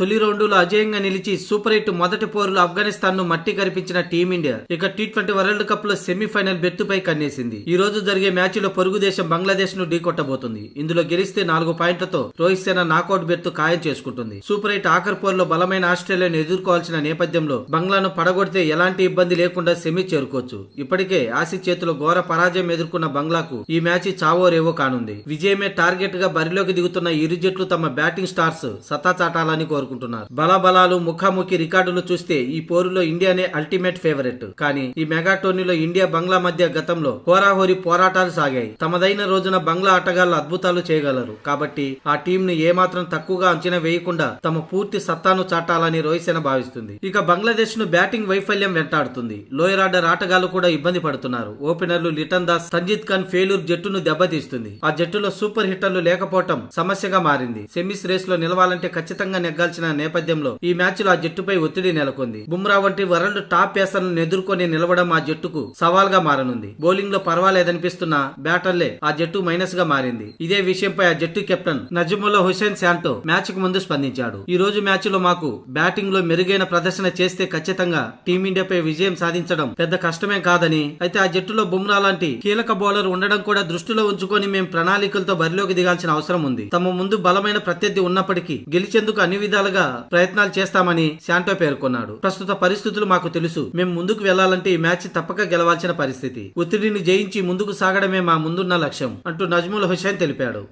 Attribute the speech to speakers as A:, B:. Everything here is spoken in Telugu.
A: తొలి రౌండులో అజేయంగా నిలిచి సూపర్ 8 మొదటి పోరులో ఆఫ్ఘనిస్తాన్ ను మట్టి కరిపించిన టీమిండియా ఇక T20 వరల్డ్ కప్ లో సెమీఫైనల్ బెర్తుపై కన్నేసింది. ఈ రోజు జరిగే మ్యాచ్ లో పొరుగు దేశం బంగ్లాదేశ్ ను ఢీకొట్టబోతుంది. ఇందులో గెలిస్తే 4 పాయింట్లతో రోహిత్ సేన నాకౌట్ బెర్తు ఖాయం చేసుకుంటుంది. సూపర్ 8 ఆఖరి పోరులో బలమైన ఆస్ట్రేలియాను ఎదుర్కోవాల్సిన నేపథ్యంలో బంగ్లాను పడగొడితే ఎలాంటి ఇబ్బంది లేకుండా సెమీ చేరుకోవచ్చు. ఇప్పటికే ఆసీస్ చేతిలో ఘోర పరాజయం ఎదుర్కొన్న బంగ్లాకు ఈ మ్యాచ్ చావో రేవో కానుంది. విజయమే టార్గెట్ గా బరిలోకి దిగుతున్న ఇరు జట్లు తమ బ్యాటింగ్ స్టార్స్ సత్తా చాటాలని కోరుకుంటున్నారు. బలాబలాలు ముఖాముఖి రికార్డులు చూస్తే ఈ పోరులో ఇండియానే అల్టిమేట్ ఫేవరెట్. కానీ ఈ మెగా టోర్నీలో ఇండియా బంగ్లా మధ్య గతంలో హోరాహోరీ పోరాటాలు సాగాయి. తమదైన రోజున బంగ్లా ఆటగాళ్లు అద్భుతాలు చేయగలరు. కాబట్టి ఆ టీం ను ఏమాత్రం తక్కువగా అంచనా వేయకుండా తమ పూర్తి సత్తాను చాటాలని రోహిత్ సేన భావిస్తుంది. ఇక బంగ్లాదేశ్ ను బ్యాటింగ్ వైఫల్యం వెంటాడుతుంది. లోయర్ ఆర్డర్ ఆటగాళ్లు కూడా ఇబ్బంది పడుతున్నారు. ఓపెనర్లు లిటన్ దాస్, సంజిత్ ఖాన్ ఫెయిల్యూర్ జట్టును దెబ్బతీస్తుంది. ఆ జట్టులో సూపర్ హిట్టర్లు లేకపోవటం సమస్యగా మారింది. సెమీస్ రేస్ లో నిలవాలంటే ఖచ్చితంగా నెగ్గాల్సిన నేపథ్యంలో ఈ మ్యాచ్ లో ఆ జట్టుపై ఒత్తిడి నెలకొంది. బుమ్రా వంటి వరల్డ్ టాప్ పేసర్లను ఎదుర్కొని నిలవడం ఆ జట్టుకు సవాల్ గా మారనుంది. బౌలింగ్ లో పర్వాలేదనిపిస్తున్న బ్యాటర్లే ఆ జట్టు మైనస్ గా మారింది. ఇదే విషయంపై ఆ జట్టు కెప్టెన్ నజముల్లా హుసేన్ శాంటో మ్యాచ్ కు ముందు స్పందించాడు. ఈ రోజు మ్యాచ్ లో మాకు బ్యాటింగ్ లో మెరుగైన ప్రదర్శన చేస్తే ఖచ్చితంగా టీమిండియాపై విజయం సాధించడం పెద్ద కష్టమే కాదని, అయితే ఆ జట్టులో బుమ్రా లాంటి కీలక బౌలర్ ఉండడం కూడా దృష్టిలో ఉంచుకొని మేము ప్రణాళికలతో బరిలోకి దిగాల్సిన అవసరం ఉంది. తమ ముందు బలమైన ప్రత్యర్థి ఉన్నప్పటికీ గెలిచేందుకు అన్ని విధాలుగా ప్రయత్నాలు చేస్తామని శాంటో పేర్కొన్నాడు. ప్రస్తుత పరిస్థితులు మాకు తెలుసు. మేము ముందుకు వెళ్లాలంటే ఈ మ్యాచ్ తప్పక గెలవాల్సిన పరిస్థితి. ఒత్తిడిని జయించి ముందుకు సాగడమే మా ముందున్న లక్ష్యం అంటూ నజ్ముల్ హుసేన్ తెలిపాడు.